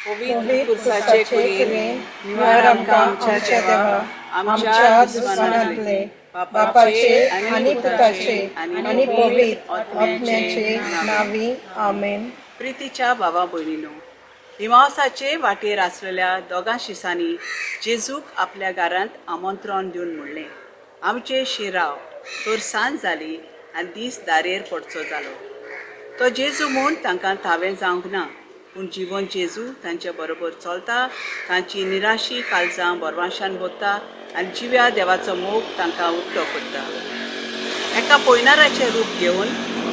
पवित्र पुरुषाचे कुडीन निवार आमकां आमच्या देवा आमच्या दुस्मनांतले बापाचे आनी पुताचे आनी पवित्र आत्म्याचे नावी आमेन। प्रितीच्या भावा भयणीनो, इमावसाचे वाटेर आसलेल्या दोगां शिसांनी जेजूक आपल्या घरांत आमंत्रण दिवन म्हणलें, आमचे शिराव। तर सांज जाली आनी दीस दारेर पडचो जालो। तो जेजू म्हूण तांकां थावें जावंक ना, पूण जिवन जेजू तांचे बरोबर चलता, तांची निराशी काळजां बोरवांशान भरता आनी जिव्या देवाचो मोग तांकां उक्तो करता। एका पयनाराचें रूप घेवन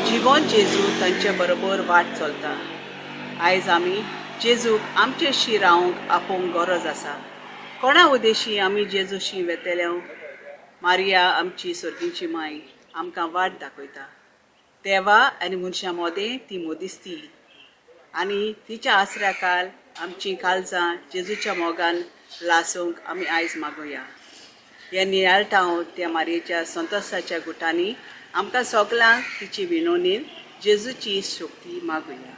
जिवन जेजू तांचे बरोबर वाट चलता। आयज आमी जेजूक आमचे शी रावंक आपोवंक गरज आसा। कोणा उद्देशी आमी जेजूशी वेतेल्या? मारिया आमची सर्गीची माय आमकां वाट दाखयता। देवा आनी मनशां मदें ती मोदिस्ती आनी तिच्या आसऱ्या काल आमची काळजां जेजूच्या मोगान लासूंक आमी आयज मागुया। हे नियाळटाव त्या मारयेच्या संतोसाच्या गुटांनी आमकां सगळ्यांक तिची विणवणेन जेजूची शक्ती मागुया।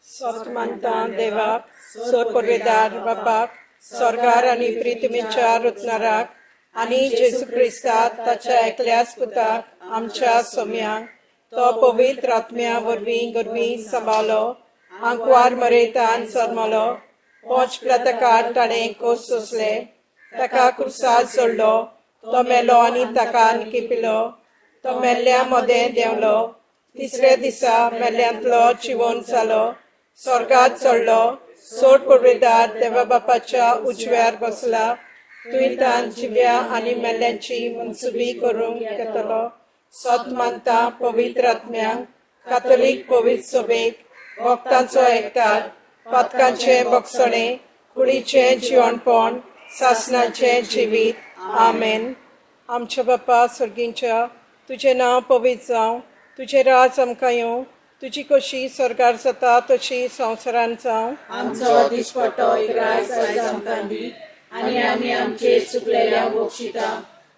सोत मानता देवाक, सोर परवेदार बापाक, स्वर्गार आनी पृथ्वीच्या रचणाराक आनी जेजू क्रिस्ताक ताच्या एकल्याच पुताक आमच्या सोम्यांक तो पवित्र आत्म्या वरवीं गरवीं सांबाळलो, आंकवार मरयतान सरमलो, पोंच प्रतकात ताणें कोस सोंसले, ताका क्रुसार सोडलो, तो मेलो आनी ताका किपिलो, तो मेल्ल्या मदें देंवलो, तिसऱ्या दिसा मेल्ल्यांतलो जिवंत जालो, स्वर्गात चडलो, सोड परवेदार देवा बापाच्या उजव्यार बसला, तुयें जिव्या आनी मेल्ल्यांची मनसुबी करूंक येतलो। सोत मानता पवित्र आत्म्यांक, कातोलीक पवित्र सभेक, भक्तांचो एकठार, पातकांचे भक्षणे, कुडीचें जिवणपण, सासणाचें जिवीत। आमेन। आमच्या बापा सर्गींच्या, तुजें नांव पवित्र जावं, तुजें राज आमकां येवं, तुजी कशी स्वर्गार जाता तशी संवसारांत जावं। आमचो दिसपट्टो आयज आमकां दी, आनी आमी आमचे चुकलेल्यांक बक्षिता,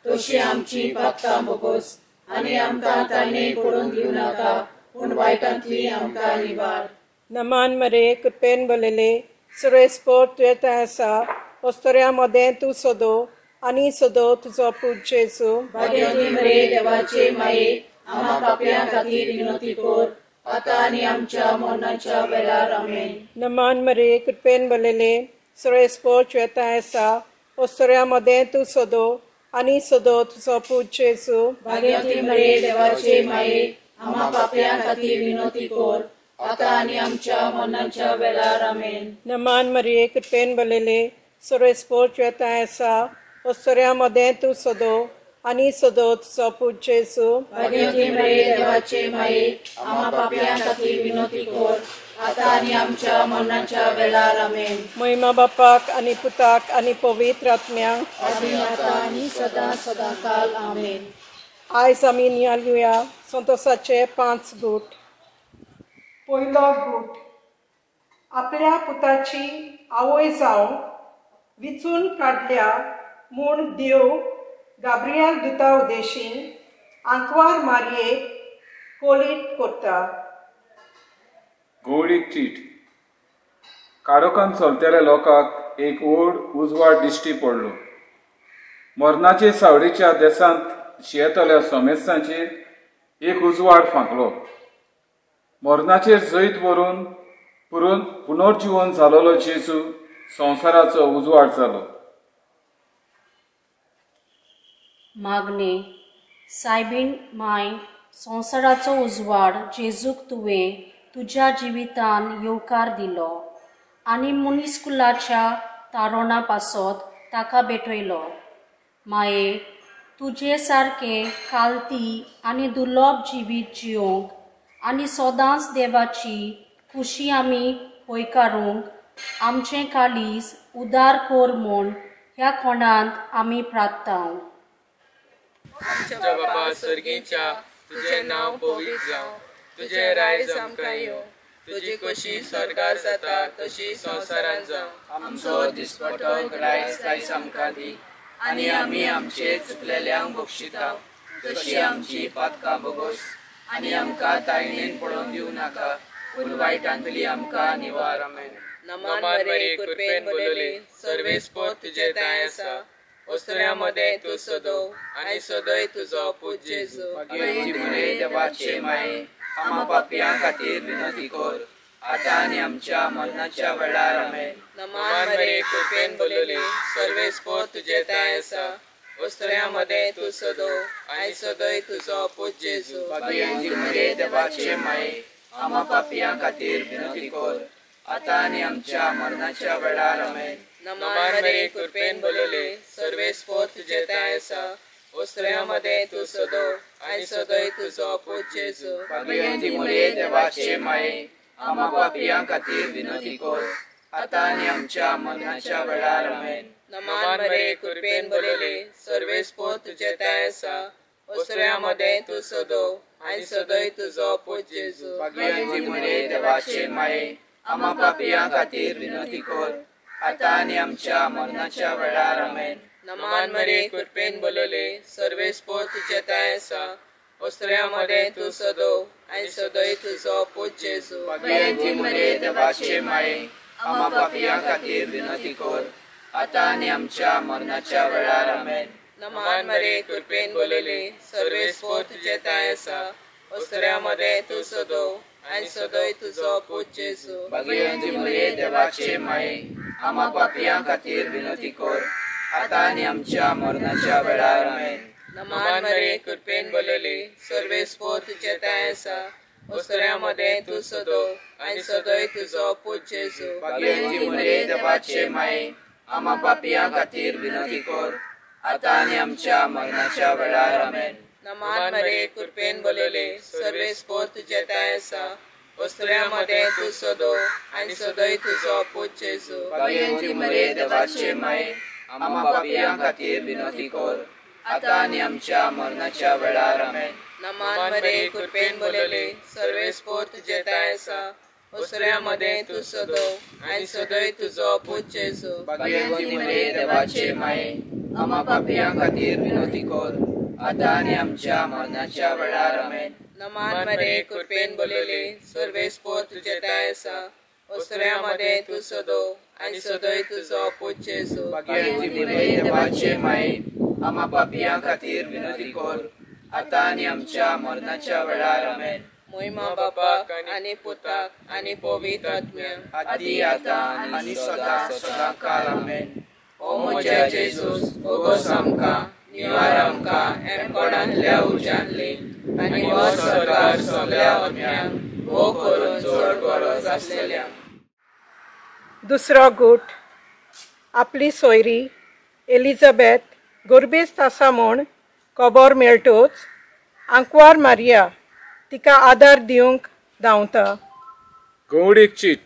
तशी आमची पापतां बोगोस, आनी आमकां ताणें पडून दिवं नाका, पूण वायटांतली आमकां निवार। नमान मरे कृपेन भरलेले, सुरेस्पोर तुवें थंय आसा, वस्तोऱ्या मदें तूं सोदो आनी सोदो तुजो पूत जेजू। भाग्यवती मरे देवाचे माये, आम्हा पापयां खातीर विनवती कर, आतां आनी आमच्या मरणाच्या वेळार आमेन। नमान मरे कृपेन भरलेले, सुरेस्पोर तुवें थंय आसा, वस्तोऱ्या मदें तूं सोदो आनी सोदो तुजो पूत जेजू। भाग्यवती मरे देवाचे माये, आम्हा पापयां खातीर विनवती कर, आतां आनी आमच्या मरणाच्या वेळार आमेन। नमान मरे कृपेन भरलेले, सुरेस्पोर तुवें थंय आसा, वस्तोऱ्या मदें तूं सोदो आनी सोदो तुजो पूत जेजू। भाग्यवती मरे देवाचे माये, आम्हा पापयां खातीर विनवती कर, आतां आनी आमच्या मरणाच्या वेळार आमेन। महिमा बापाक आनी पुताक आनी पवित्र आत्म्यांक, आदी आतां आनी सदां सदांकाल आमेन। आयज आमी नियाळुया संतोसाचे 5 गूट। पयलो गूट, आपल्या पुताची आवय जावं विचून काडल्या म्हूण देव गाब्रियल दुता उद्देशीं आंकवार मारयेक कोलीत करता। गवळीक चीट, कारोकान चलतेल्या लोकांक एक व्हड उजवाड दिश्टी पडलो। मरणाचे सावडीच्या देसांत शियेतल्या सोमेस्तांचेर एक उजवाड फांकलो। मरणाचेर जैत व्हरून पुनर्जीवन जालोलो जेजू संवसाराचो उजवाड जालो। मागणे, सायबीण माय, संवसाराचो उजवाड जेजूक तुवें तुज्या जिवितान येवकार दिलो आनी मनीसकुलाच्या तारोणा पासत ताका भेटयलो। माये, तुजे सारके कालती आनी दुर्लभ जिवीत जिवंक आनी सदांच देवाची खुशी आमी होयकारूंक आमचें काळीज उदार कोर म्हूण ह्या खोंडांत आमी प्रार्थाव। आमच्या बापा सर्गीच्या, तुजें नांव पवित्र जावं, तुजें रायज आमकां येवं, तुजी कशी स्वर्गार जाता तशी संवसारांत जावं। आमचो दिसपट्टो आयज आमकां दी, आनी आमी आमचे चुकलेल्यांक बक्षिता तशी आमची पातकां बगोस आनी आमकां तायणेन पडोवन दिवं नाका पूण वायटांतली आमकां निवार आमेन. नमान मरे कृपेन बोलले सर्वेस्पर तुजे दाय आसा वस्त्र्यांमध्ये तू सदो आनी सदय तुजो पूज जेजू. भाग्यवती मरे देवाचे माये आम्हा पापियां खातीर विनंती कर आता आनी आमच्या मरणाच्या वेळार आमेन. नमान मरे कृपेन बोलले सर्वेस्पर तुजे दाय आसा वस्त्र्यांमध्ये तू सदो आनी सदय तुजो पूज जेजू. भाग्यवती मरे देवाचे माये आम्हा पापियां खातीर विनंती कर आता आनी आमच्या मरणाच्या वेळार आमेन. नमान मरे कृपेन बोलले सर्वेस्पर तुजे दाय आसा वस्त्र्यांमध्ये तू सदो आनी सदय तुजो पूज जेजू. भाग्यवती मरे देवाचे माये आम्हा पापियां खातीर विनंती कर आता आनी आमच्या मरणाच्या वेळार आमेन. नमान मरे कृपेन बोलले सर्वेस्पर तुजे दाय आसा वस्त्र्यांमध्ये तू सदो आनी सदय तुजो पूज जेजू. भाग्यवती मरे देवाचे माये आम्हा पापियां खातीर विनंती कर आता आनी आमच्या मरणाच्या वेळार आमेन. नमान मरे कृपेन बोलले सर्वेस्पर तुजे दाय आसा वस्त्र्यांमध्ये तू सदो आनी सदय तुजो पूज जेजू. भाग्यवती मरे देवाचे माये आम्हा पापियां खातीर विनंती कर आता आनी आमच्या मरणाच्या वेळार आमेन. नमान मरे कृपेन बोलले सर्वेस्पर तुजे दाय आसा वस्त्र्यांमध्ये तू सदो आनी सदय तुजो पूज जेजू. भाग्यवती मरे देवाचे माये आम्हा पापियां खातीर विनंती कर आता आनी आमच्या मरणाच्या वेळार आमेन. नमान मरे कृपेन बोलले सर्वेस्पर तुजे दाय आसा वस्त्र्यांमध्ये तू सदो आनी सदय तुजो पूज जेजू. भाग्यवती मरे देवाचे माये आम्हा पापियां खातीर विनंती कर आता आनी आमच्या मरणाच्या वेळार आमेन. नमान मरे कृपेन बोलले सर्वेस्पर तुजे दाय आसा वस्त्र्यांमध्ये तू सदो आनी सदय तुजो पूज जेजू. भाग्यवती मरे देवाचे माये आम्हा पापियां खातीर विनंती कर आता आनी आमच्या मरणाच्या वेळार आमेन. नमान मरे कृपेन बोलले सर्वेस्पर तुजे दाय आसा वस्त्र्यांमध्ये तू सदो आनी सदय तुजो पूज जेजू. भाग्यवती मरे देवाचे माये आम्हा पापियां खातीर विनंती कर आता आनी आमच्या मरणाच्या वेळार आमेन. नमान मरे कृपेन बोलले सर्वेस्पर तुजे दाय आसा वस्त्र्यांमध्ये तू सदो आनी सदय तुजो पूज जेजू. भाग्यवती मरे देवाचे माये आम्हा पापियां खातीर विनंती कर आता आनी आमच्या मरणाच्या वेळार आमेन. महिमा बापाक आनी पुताक आनी पवित्र आत्म्याक आदी आता आनी सदां सदां काल आमेन. ओ म्हज्या जेजूस ओगोस आमकां निवार आमकां एरकोडांतल्या उज्यांतली आनी हो सरकार सगळ्या आत्म्यांक भोग करून चड गरज आसलेल्यांक. दुसरो गूट. आपली सोयरी एलिझाबेथ गर्भेस्त आसा म्हूण खबर मेळटूच आंकवार मारिया तिका आदार दिवंक धांवता. गवडीक चीट.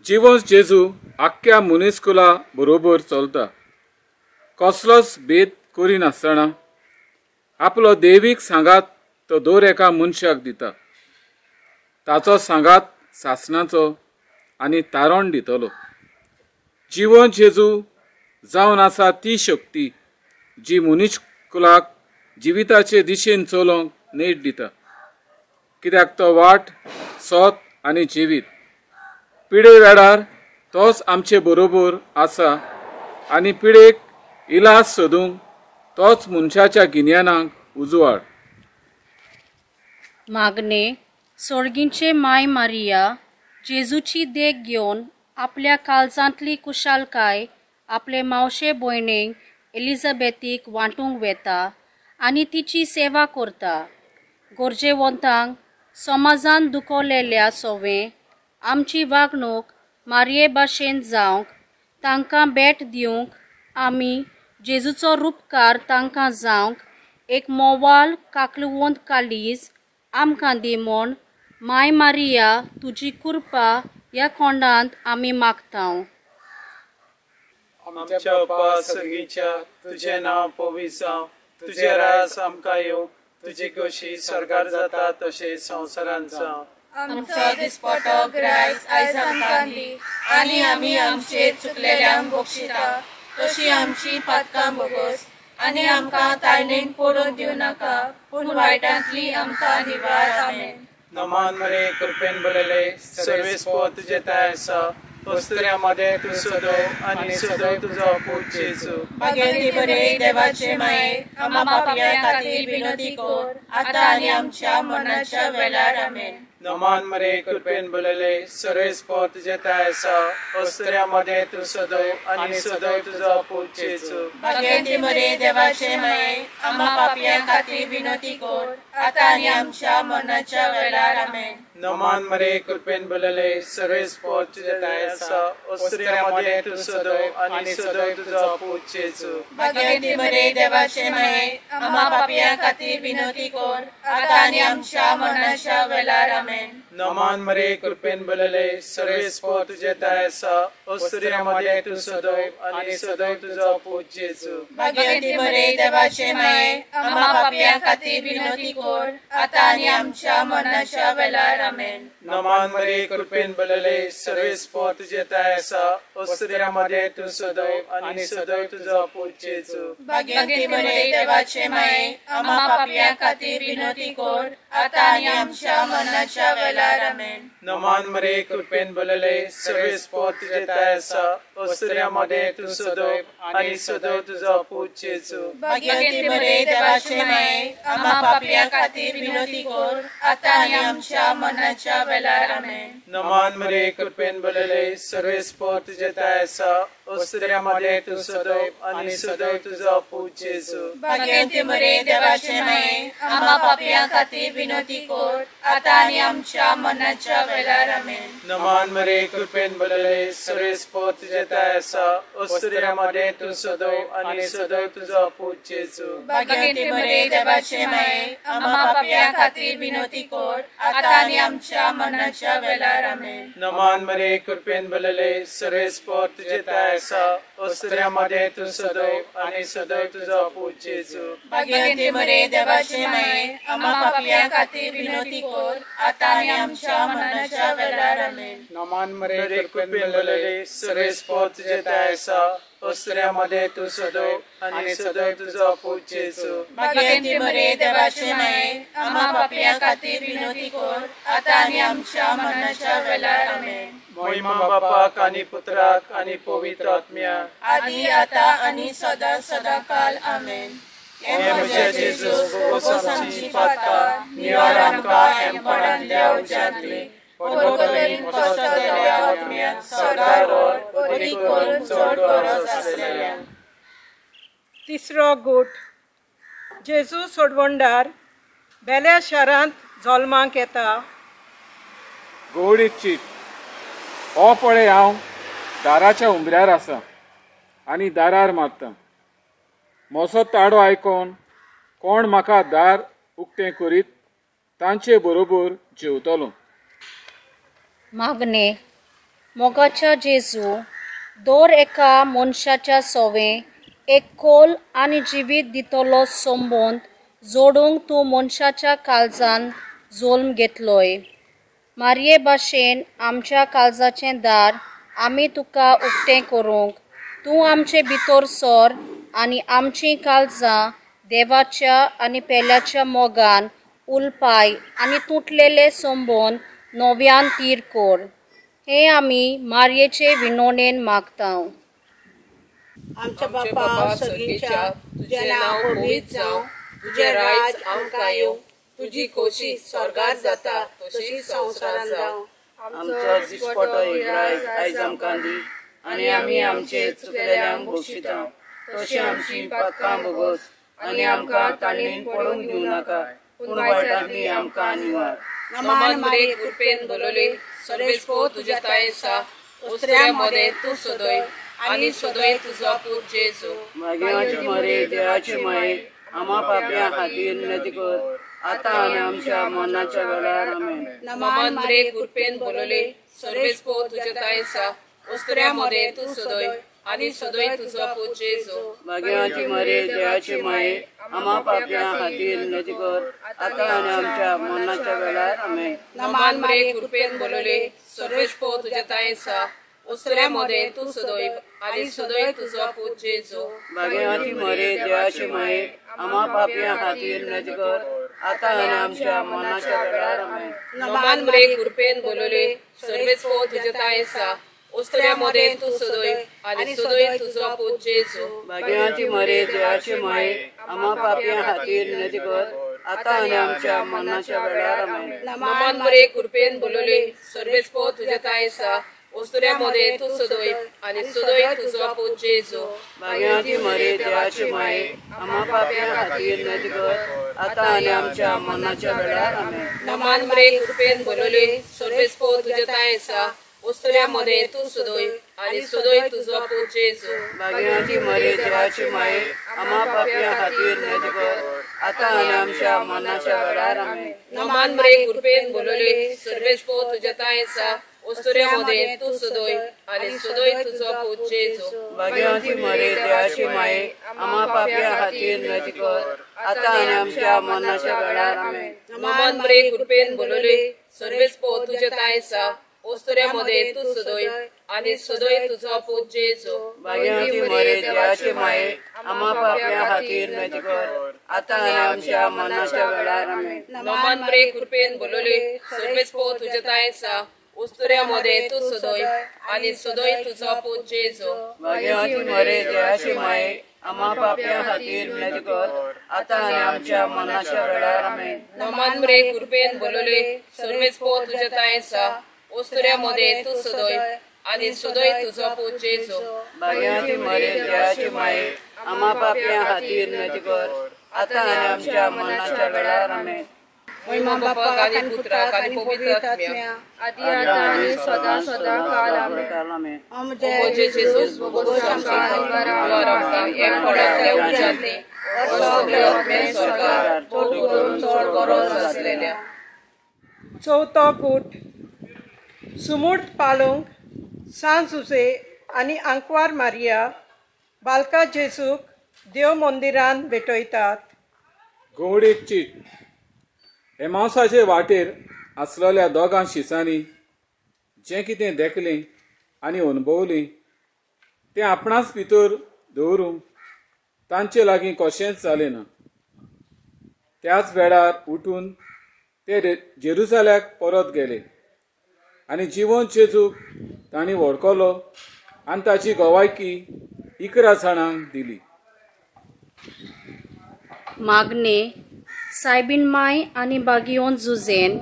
जिवंस जेजू आख्ख्या मुनिस्कुला बरोबर चलता. कसलोच भेद करिनासतना आपलो देवीक सांगात तो दर एका मनशाक दिता. ताचो सांगात सासणाचो आनी तारण दितलो. जिवंत जेजू जावन आसा ती शक्ती जी मुनिस्कुलाक जिविताचे दिशेन चलोवंक नेट दिता. कित्याक तो वाट सोत आनी जिवीत. पिडे वेळार तोच आमचे बरोबर आसा आनी पिडेक इलाज सोदूंक तोच मनशाच्या गिन्यानाक उजवाड. मागणे. सोडगींचे माय मारिया जेजूची देख घेवन आपल्या काळजांतली कुशालकाय आपले मावशे भयणीक एलिझाबेथीक वांटूंक वेता आनी तिची सेवा करता. गरजेवंतांक समाजान दुखवलेल्या सोवें आमची वागणूक मारये भाशेन जावंक तांकां भेट दिवंक आमी जेजूचो रूपकार तांकां जावंक एक मोवाल काकलुवंत कालीज आमकां दी म्हूण माय मारिया तुजी कृपा ह्या खोंडांत आमी मागतांव. आमच्या बापा सर्गीच्या तुझे नांव पवित्र जावं. तुझे रास आमकां येवं. तुजी कशी स्वर्गार जाता तशें संवसारांत जावं. आमचो दिसपटो ग्रायस आयज आमकां दी आनी आमी आमचे चुकलेल्यांक बक्षिता तशी आमची पातकां बोगस आनी आमकां ताळणेन पडून दिव नाका पूण वायटांतली आमकां निवार आमेन. नमान मरे कृपेन बरले सर्वेस्पो तुझे ताय आसा वस्त्र्यामध्ये तू सदव आणि सदव तुझा पूत जेजू. भाग्यवती बरे देवाचे माये आम्हा पापियां खातीर विनोदी कोर आता आनी आमच्या मरणाच्या वेळार आमेन. नमान मरे कृपेन बरले सर्वेस्पो तुझे ताय आसा वस्त्र्यामध्ये तू सदव आणि सदव तुझा पूत जेजू. भाग्यवती बरे देवाचे माये आम्हा पापियां खातीर विनोदी कोर आता आनी आमच्या मरणाच्या वेळार आमेन. नमान मरे कृपेन बरले सर्वेस्पो तुझे ताय आसा वस्त्र्यामध्ये तू सदव आणि सदव तुझा पूत जेजू. भाग्यवती बरे देवाचे माये आम्हा पापियां खातीर विनोदी कोर आता आनी आमच्या मरणाच्या वेळार आमेन. नमान मरे कृपेन बरले सर्वेस्पो तुझे ताय आसा वस्त्र्यामध्ये तू सदव आणि सदव तुझा पूत जेजू. भाग्यवती बरे देवाचे माये आम्हा पापियां खातीर विनोदी कोर आता आनी आमच्या मरणाच्या वेळार आमेन. नमान मरे कृपेन बरले सर्वेस्पो तुझे ताय आसा वस्त्र्यामध्ये तू सदव आणि सदव तुझा पूत जेजू. भाग्यवती बरे देवाचे माये आम्हा पापियां खातीर विनोदी कोर आता आनी आमच्या मरणाच्या वेळार आमेन. नमान मरे कृपेन बरले सर्वेस्पो तुझे ताय आसा वस्त्र्यामध्ये तू सदव आणि सदव तुझा पूत जेजू. भाग्यवती बरे देवाचे माये आम्हा पापियां खातीर विनोदी कोर आता आनी आमच्या मरणाच्या वेळार आमेन. नमान मरे कृपेन बरले सर्वेस्पो तुझे ताय आसा वस्त्र्यामध्ये तू सदव आणि सदव तुझा पूत जेजू. भाग्यवती बरे देवाचे माये आम्हा पापियां खातीर विनोदी कोर आता आनी आमच्या मरणाच्या वेळार आमेन. नमान मरे कृपेन बरले सर्वेस्पो तुझे ताय आसा वस्त्र्यामध्ये तू सदव आणि सदव तुझा पूत जेजू. भाग्यवती बरे देवाचे माये आम्हा पापियां खातीर विनोदी कोर आता आनी आमच्या मरणाच्या वेळार आमेन. नमान मरे कृपेन बरले सर्वेस्पो तुझे ताय आसा वस्त्र्यामध्ये तू सदव आणि सदव तुझा पूत जेजू. भाग्यवती बरे देवाचे माये आम्हा पापियां खातीर विनोदी कोर आता आनी आमच्या मरणाच्या वेळार आमेन. नमान मरे कृपेन बरले सर्वेस्पो तुझे ताय आसा वस्त्र्यामध्ये तू सदव आणि सदव तुझा पूत जेजू. भाग्यवती बरे देवाचे माये आम्हा पापियां खातीर विनोदी कोर आता आनी आमच्या मरणाच्या वेळार आमेन. महिमा बापाक आणि पुत्राक आणि पवित्र आत्म्या आदी आता आनी सदा सदा काल आमेन. हे म्हजे जेजू बोगोस आमची पातकां निवार आमकां एमपणांतल्या उज्यांतली परतोलेन कोसतलेल्या आत्म्याक सदां व्हर ओदी करून चड गरज आसलेल्या. तिसरो गूट. जेजू सोडवणदार बेल्या शारांत जल्माक येता. गवडीक चीट. हो पळय हांव दाराच्या उंबऱ्यार आसा आनी दारार मारता. म्हजो ताडो आयकोन कोण म्हाका दार उक्तें करीत तांचे बरोबर जेवतलो. मागणे. मोगाच्या जेजू, दर एका मनशाच्या सोवे एक खोल आनी जिवीत दितलो संबंद जोडूंक तूं मनशाच्या काळजान जल्म घेतलोय. मारये भाशेन आमच्या काळजाचें दार आमी तुका उक्तें करूंक तूं आमचे भितर सर आनी आमचीं काळजां देवाच्या आनी पेल्याच्या मोगान उलपाय आनी तुटलेले संबंद नव्यान तीर कर. हे आमी मारयेचे विनोणेन मागतांव. आमच्या बापा सगळींच्या तुझें नांव पवित्र जावं. तुझें राज आमकां येवं. तुजी खोशी स्वर्गार जाता तशी संवसारांत जावं. आमचो दिसपटो इराय आयज आमकां दी आनी आमी आमचे चुकलेल्यांक बक्षिता तशी आमची पातकां बोगोस आनी आमकां ताळणेन पडूंक दिवं नाका पूण वायटांतली आमकां निवार. नमान मरे कृपेन बरले सर्वेस्पो तुझे ताय आसा वस्त्र्यामध्ये तू सदय आनी सदय तुझा पूत जेजू. भाग्यवती मरे देवाचे माये आम्हा पापियां खातीर विनंती कर आता आनी आमच्या मरणाच्या वेळार आमेन. नमान मरे कृपेन बरले सर्वेस्पो तुझे ताय आसा वस्त्र्यामध्ये तू सदय आनी सदय तुझा पूत जेजू. भाग्यवती मरे देवाचे माये आम्हा पापियां खातीर विनंती कर आता आनी आमच्या मरणाच्या वेळार आमेन. नमान मरे कृपेन बरले सर्वेस्पो तुझे ताय आसा उस्त्रे मोदे तू सदैव आणि सदैव तुझो पूत जेजू भाग्यवती मरे देवाची माये आम्हा पापियां खातीर विनंती कर आता आणि आमच्या मरणाच्या वेळार आमेन. नमान मरे कृपेन बोलले सर्वेच पो तुझे तायसा उस्त्रे मोदे तू सदैव आणि सदैव तुझो पूत जेजू भाग्यवती मरे देवाची माये आम्हा पापियां खातीर विनंती कर आता आणि आमच्या मरणाच्या वेळार आमेन. नमान मरे कृपेन बोलले सर्वेच पो तुझे तायसा उस्त्रे मोदे तू सदैव आणि सदैव तुझो पूत जेजू भाग्यवती मरे देवाची माये आम्हा पापियां खातीर विनंती कर आता आणि आमच्या मरणाच्या वेळार आमेन. नमान मरे कृपेन बोलले सर्वेच पो तुझे तायसा उस्त्रे मोदे तू सदैव आणि सदैव तुझो पूत जेजू भाग्यवती मरे देवाची माये आम्हा पापियां खातीर विनंती कर आता आणि आमच्या मरणाच्या वेळार आमेन. नमान मरे कृपेन बोलले सर्वेच पो तुझे तायसा उस्त्रे मोदे तू सदैव आणि सदैव तुझो पूत जेजू भाग्यवती मरे देवाची माये आम्हा पापियां खातीर विनंती कर आता आणि आमच्या मरणाच्या वेळार आमेन. नमान मरे कृपेन बोलले सर्वेच पो तुझे तायसा उस्त्रे मोदे तू सदैव आणि सदैव तुझो पूत जेजू भाग्यवती मरे देवाची माये आम्हा पापियां खातीर विनंती कर आता आणि आमच्या मरणाच्या वेळार आमेन. नमान मरे कृपेन बोलले सर्वेच पो तुझे तायसा उस्त्रे मोदे तू सदैव आणि सदैव तुझो पूत जेजू भाग्यवती मरे देवाची माये आम्हा पापियां खातीर विनंती कर आता आणि आमच्या मरणाच्या वेळार आमेन. नमान मरे कृपेन बोलले सर्वेच पो तुझे तायसा उस्त्रे मोदे तू सदैव आणि सदैव तुझो पूत जेजू भाग्यवती मरे देवाची माये आम्हा पापियां खातीर विनंती कर आता आणि आमच्या मरणाच्या वेळार आमेन. महिमा बापाक आणि पुत्राक आणि पवित्र आत्म्या आदि आता आणि सदा सदा काल आमेन. ओजे जेजूस बोगोस आमकां एक पडातले उजाडले सगळे आत्मे स्वर्गार चोड करून चोड गरज आसलेल्या चवथो पूट सुमूट पालूंक सांज सुसे आनी आंकवार मारिया बालका जेसूक देव मंदिरान भेटयतात. गवळेक चीट एमावसाचे वाटेर आसलेल्या दोगां शिसांनी जें कितें देखलें आनी अनुभवलें तें आपणाच भितर दवरूंक तांचे लागीं कशेंच जालें ना. त्याच वेळार उठून ते जेरुसाल्याक परत गेले आनी जिवंत जेजूक तांणी वळखलो आनी ताची गवायकी 11 जाणांक दिली. मागणे सायबीन माय आनी बागयोन झुजेन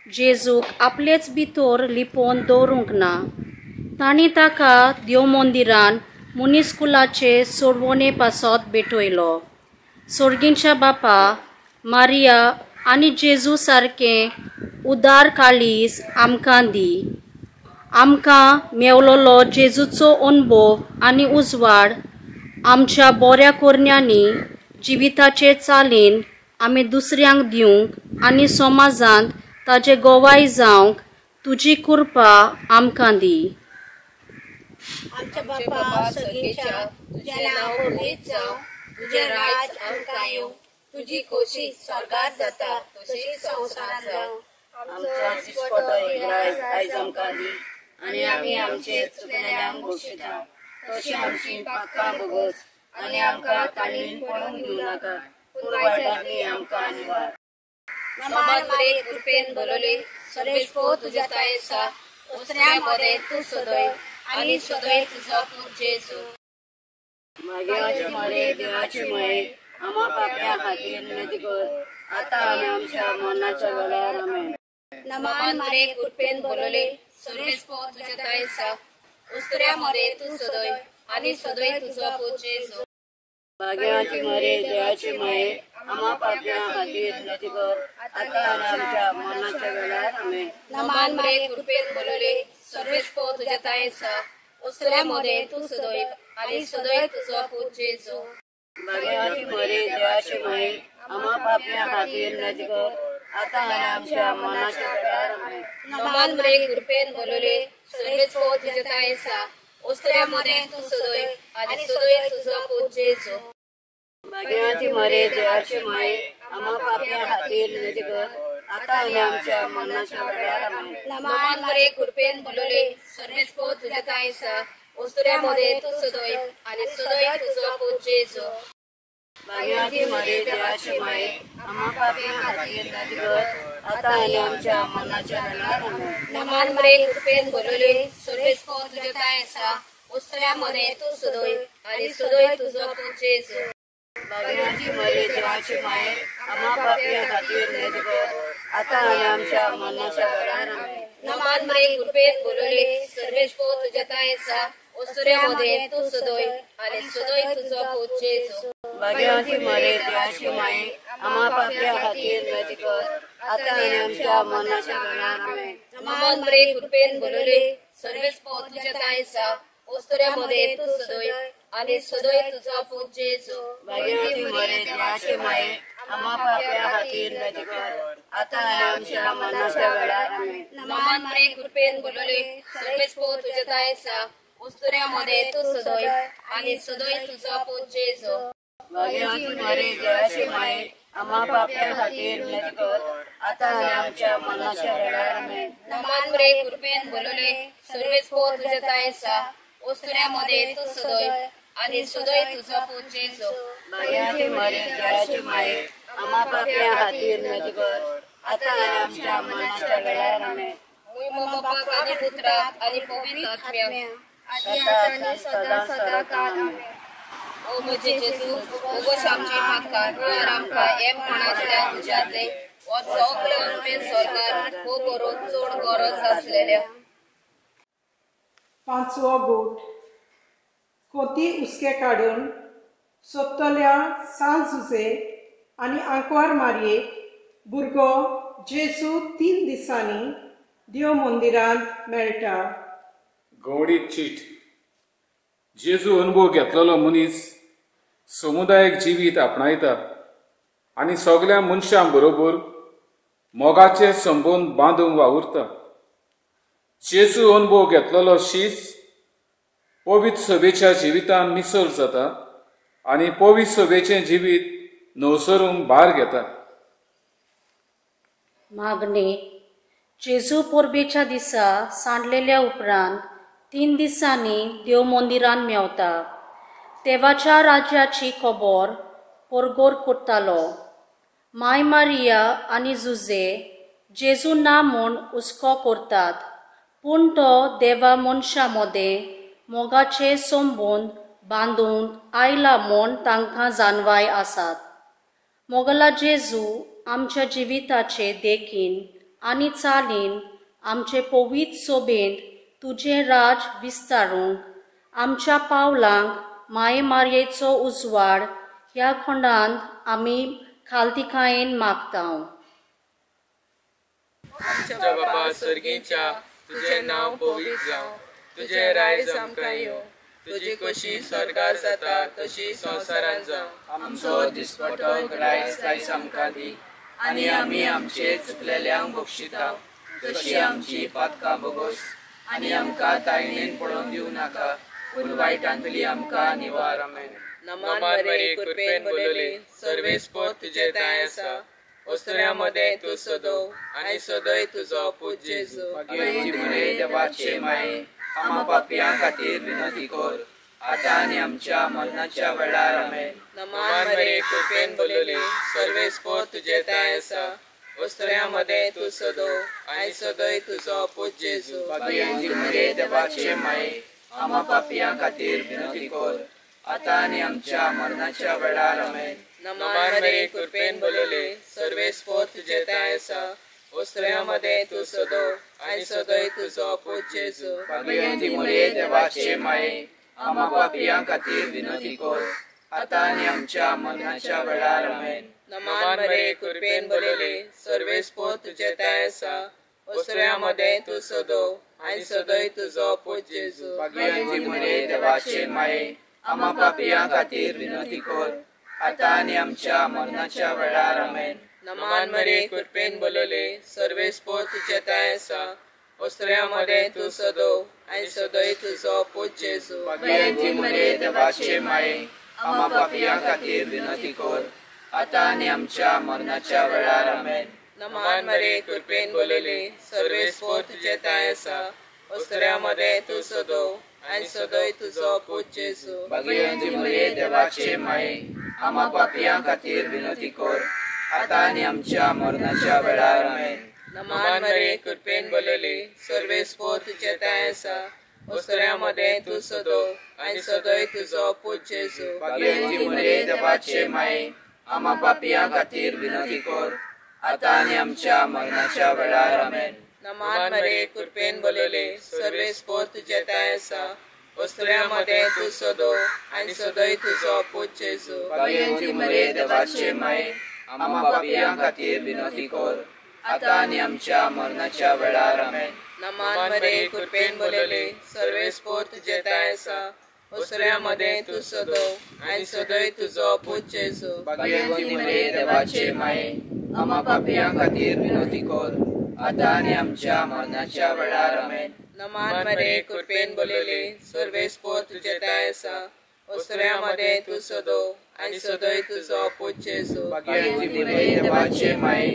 जेजूक आपलेच भितर लिपोवन दवरूंक ना. तांणी ताका देव मंदिरान मुनिस्कुलाचे सोडवणे पासत भेटयलो. सोर्गींच्या बापा मारिया आनी जेजू सारकें उदार काळीज आमकां दी. आमकां मेवलोलो जेजूचो अनुभव आनी उजवाड आमच्या बऱ्या कोरण्यांनी जिविताचे चालीन आमी दुसऱ्यांक दिवंक आनी समाजांत ताजे गोवाय जावंक तुजी कृपा आमकां दी. आमच्या बापा सगळींच्या तुझें नांव पवित्र जावं, तुझें राज आमकां येवं, तुजी खोशी स्वर्गार जाता तशीच संवसारांत जावं. आमचो दिसपटो आयज आमकां दी आनी आमी आमचे चुकलेल्यांक बक्षिता तशी आमची पातकां भोगोस आनी आमकां ताणीन पळोवंक दिवं नाका पूण वायटांतली आमकां निवार. नमान मरे कृपेन बोलले सर्वेच पो तुझे तायसा उस्त्र्या मोदे तू सदैव आनी सदैव तुझो पूत जेजू भाग्यवती मरे देवाची माये आम्हा पापियां खातीर विनंती कर आता आणि आमच्या मरणाच्या वेळार आमेन. नमान मरे कृपेन बोलले सर्वेच पो तुझे तायसा उस्त्र्या मोदे तू सदैव आनी सदैव तुझो पूत जेजू भाग्यवती मरे देवाची माये आम्हा पापियां खातीर विनंती कर आता आणि आमच्या मरणाच्या वेळार आमेन. नमान मरे कृपेन बोलले सर्वेच पो तुझे तायसा उस्त्र्या मोदे तू सदैव आनी सदैव तुझो पूत जेजू भाग्यवती मरे देवाची माये आम्हा पापियां खातीर विनंती कर आता आणि आमच्या मरणाच्या वेळार आमेन. नमान मरे कृपेन बोलले सर्वेच पो तुझे तायसा उस्त्र्या मोदे तू सदैव आनी सदैव तुझो पूत जेजू भाग्यवती मरे देवाची माये आम्हा पापियां खातीर विनंती कर आता आनी आमच्या मरणाच्या वेळार आमेन. नमान मरे कृपेन भरलेले सर्वेस्पो तुझ्या तायेसा ओस्तुऱ्यामध्ये तू सदोय आणि सदोय तुझो पूत जेजू. भाग्यवती मरे देवाची माये आम्हा पापी खातीर नादीकर आता आनी आमच्या मरणाच्या वेळार आमेन. नमान मरे कृपेन भरलेले सर्वेस्पो तुझ्या तायेसा ओस्तुऱ्यामध्ये तू सदोय आणि सदोय तुझो पूत जेजू. भाग्यवती मरे देवाची माये आम्हा पापी खातीर नादीकर आता आनी आमच्या मरणाच्या वेळार आमेन. नमान मरे कृपेन भरलेले सर्वेस्पो तुझ्या तायेसा ओस्तुऱ्यामध्ये तू सदोय आणि सदोय तुझो पूत जेजू. भाग्यवती मरे देवाची माये आम्हा पाप्या खातीर नादीकर आता आनी आमच्या मरणाच्या वेळार आमेन. नमान मरे कृपेन भरलेले सर्वेस्पो तुझ्या तायेसा ओस्तुऱ्यामध्ये तू सदोय आणि सदोय तुझो पूत जेजू. भाग्यवती मरे देवाची माये आम्हा पाप्या खातीर नादीकर आता आनी आमच्या मरणाच्या वेळार आमेन. नमान मरे कृपेन भरलेले सर्वेस्पो तुझ्या तायेसा ओस्तुऱ्यामध्ये तू सदोय आणि सदोय तुझो पूत जेजू. भाग्यवती मरे देवाची माये आम्हा पाप्या खातीर नादीकर आता आनी आमच्या मरणाच्या वेळार आमेन. नमान मरे कृपेन भरलेले सर्वेस्पो तुझ्या तायेसा ओस्तुऱ्यामध्ये तू सदोय आणि सदोय तुझो पूत जेजू. भाग्यवती मरे देवाची माये आम्हा पाप्या खातीर नादीकर आता आनी आमच्या मरणाच्या वेळार आमेन. बापाक आणि पुत्राक आणि पवित्र आत्म्याक आता आणि सदा सदा काळ आमेन. ओ म्हजे जेजू ओगोश आमची पातकार निवार आमकां एम कोणाच्या तुज्यातले व सगळे अनपेन सरकार हो करून चड गरज आसलेल्या. पांचवो गोट. कोती उस्के काडून सोदतल्या सालझुजे आनी आंकवार मारयेक भुरगो जेजू 3 दिसांनी देव मंदिरांत मेळटा. गवडीक चीट. जेजू अनुभव घेतलेलो मनीस समुदायक जिवीत आपणायता आनी सगळ्या मनशां बरोबर मोगाचे संबंद बांदून वावुरता. जेजू अनुभव घेतलेलो शीस पवित्र सभेच्या जिवितांत मिसळ जाता आनी पवित्र सभेचें जिवीत न्हवसरून भार घेता. मागणी. जेजू पोरबेच्या दिसा सांडलेल्या उपरांत 3 दिसांनी देव मंदिरांत मेवता. देवाच्या राज्याची खबर पोरगोर करतालो. माय मारिया आनी जुजे जेजू ना म्हूण हुस्को करतात, पूण तो देवा मनशा मदें मोगाचे संबंद बांदून आयला म्हूण तांकां जाणवाय आसात. मोगला जेजू आमच्या जिविताचे देखीन आनी चालीन आमचे पवित्र सोबेंत तुजें राज विस्तारूंक आमच्या पावलांक माये मारयेचो उजवाड ह्या खंडांत आमी खालतिकायेन मागतांव. आमच्या बाबा स्वर्गीच्या तुझें नांव पवित्र जावं, तुजें रायज आमकां येवं, तुजी कशी स्वर्गार जाता तशी संवसारांत जावं. आमचो दिसपटो रायज आयज आमकां दी आनी आमी आमचे चुकलेल्यांक बक्षिता, तशी आमची पातकां बगोस आनी आमकां तायणेन पडोवन दिवं नाका, पूण वायटांतली आमकां निवार. आमेन. नमान मरे कृपेन भरलेले सर्वेस्पो तुजे ताय आसा ओस्तुऱ्यामध्ये तू सदो आनी सदोय तुजो पूत जेजू. भाग्यवती मरे देवाचे माये आम्हा पापयां खातीर विनंती कर आता आनी आमच्या मरणाच्या वेळार. आमेन. नमान मरे कृपेन भरलेले सर्वेस्पो तुजे ताय आसा ओस्तुऱ्यामध्ये तू सदो आनी सदोय तुजो पूत जेजू. भाग्यवती मरे देवाचे माये आम्हा पापयां खातीर विनंती कर आता आनी आमच्या मरणाच्या वेळार. आमेन. नमान मरे कृपेन भरलेले सर्वेस्पो तुजे ताय आसा ओस्तुऱ्यामध्ये तू सदो आनी सदोय तुजो पूत जेजू. भाग्यवती मरे देवाचे माये आम्हा पापयां खातीर विनंती कर आता आनी आमच्या मरणाच्या वेळार. आमेन. नमान मरे कृपेन भरलेले सर्वेस्पो तुजे ताय आसा ओस्तुऱ्यामध्ये तू सदो आनी सदोय तुजो पूत जेजू. भाग्यवती मरे देवाचे माये आम्हा पापयां खातीर विनंती कर आता आनी आमच्या मरणाच्या वेळार. आमेन. नमान मरे कृपेन भरलेले सर्वेस्पो तुजे ताय आसा ओस्तुऱ्यामध्ये तू सदो आनी सदोय तुजो पूत जेजू. भाग्यवती मरे देवाचे माये आम्हा पापयां खातीर विनंती कर आता आनी आमच्या मरणाच्या वेळार. आमेन. नमान मरे कृपेन बोलले सर्वे स्पोर तुझे ताय आसा ओस्तऱ्यामध्ये तू सदो आणि सदोय तुझो पूत जेजू भगवंती मरे देवाचे माये आम्हा पापियां खातीर विनंती कर आता आणि आमच्या मरणाच्या वेळार आमेन नमान मरे कृपेन बोलले सर्वे स्पोर तुझे ताय आसा ओस्तऱ्यामध्ये तू सदो आणि सदोय तुझो पूत जेजू भगवंती मरे देवाचे माये आम्हा पापियां खातीर विनंती कर आता आणि आमच्या मरणाच्या वेळार आमेन नमान मरे कृपेन बोलले सर्वे स्पोर तुझे ताय आसा ओस्तऱ्यामध्ये तू सदो आणि सदोय तुझो पूत जेजू भगवंती मरे देवाचे माये आम्हा पापियां खातीर विनंती कर आता आणि आमच्या मरणाच्या वेळार आमेन नमान मरे कृपेन बोलले सर्वे स्पोर तुझे ताय आसा ओस्तऱ्यामध्ये तू सदो आणि सदोय तुझो पूत जेजू भगवंती मरे देवाचे माये आम्हा पापियां खातीर विनंती कर आता आणि आमच्या मरणाच्या वेळार आमेन नमान मरे कृपेन बोलले सर्वे स्पोर तुझे ताय आसा ओस्तऱ्यामध्ये तू सदो आणि सदोय तुझो पूत जेजू भगवंती मरे देवाचे माये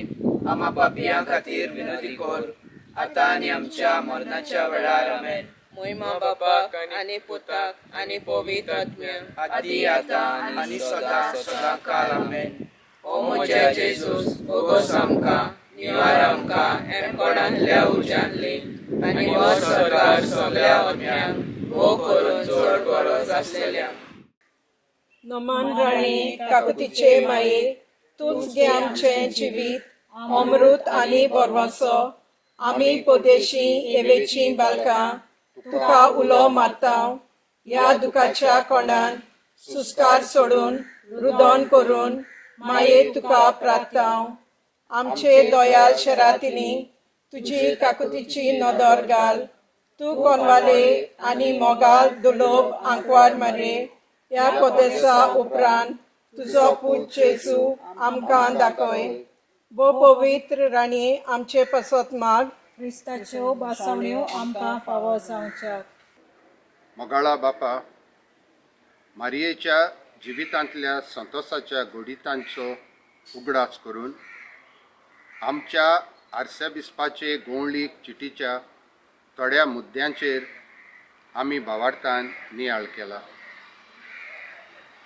आम्हा पापियां खातीर विनंती कर आता आणि आमच्या मरणाच्या वेळार आमेन महिमा बापाक आणि पुताक आणि पवित्र आत्म्याक आदी आता आणि सदा सदा काल आमेन ओ म्हज्या जेजूस ओगोस आमकां निवार आमकां एमकोडांतल्या उज्यांतली आनी हो सरकार सगळ्या आत्म्यांक भोव करून चड गरज आसलेल्यांक नमान राणी काकुतीचे माये तूच गे आमचें जिवीत अमृत आनी बरवासो आमी पोदेशी येवेची बालकां तुका उलो मारता ह्या दुखाच्या कोंडान सुस्कार सोडून रुदन करून माये तुका प्रार्थांव आमचे दोयाल शरातिनी तुजी काकुतीची नदर घाल तू कोनवाले आनी मोगाल दुलोब आंकवार मरे ह्या पोदेसा उपरांत तुजो पूत जेजू आमकां दाखय बो पवित्र राणी आमचे पसत माग क्रिस्ताच्यो बासावण्यो आमकां फावो जावच्याक मोगाळा बापा मारियेच्या जिवितांतल्या संतोषाच्या गोडितांचो उगडास करून आमच्या आर्सेबिस्पाचे गवळीक चिटीच्या थोड्या मुद्द्यांचेर आमी भावार्थान नियाळ केला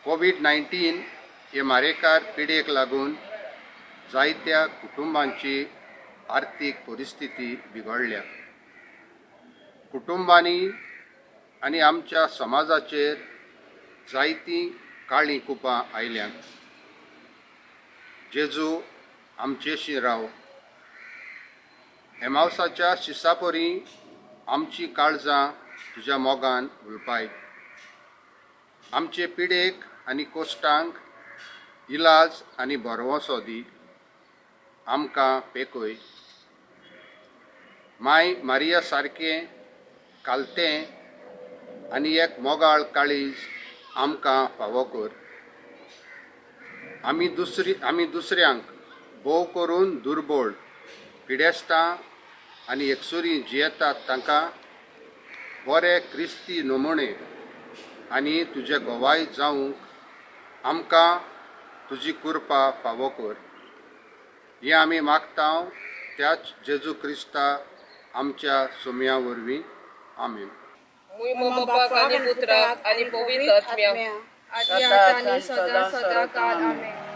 कोविड-19 हे मारेकार पिडेक लागून जायत्या कुटुंबांची आर्थीक परिस्थिती बिगडल्या कुटुंबांनी आनी आमच्या समाजाचेर जायतीं काळीं कुपां आयल्यांत जेजू आमचेशी राव एमावसाच्या शिसापरी आमची काळजां तुज्या मोगान उलपाय आमचे पिडेक आनी कोश्टांक इलाज आनी बरवंसो दी आमकां पेकय माय मारिया सारकें कालतें आनी एक मोगाळ काळीज आमकां फावो कर आमी दुसऱ्यांक भोव करून दुर्बळ पिडेस्तां आनी एकसुरी जियेतात तांकां बरे क्रिस्ती नमुणे आनी तुजे गोवाय जावंक आमकां तुजी कृपा फावो कर हें आमी मागता त्याच जेजू क्रिस्ता आमच्या सोम्या वरवीं आमीन महिमा बापाक आनी पुत्राक आनी पवित्र आत्म्याक आदी आता आणि सदा सदा काल आमेन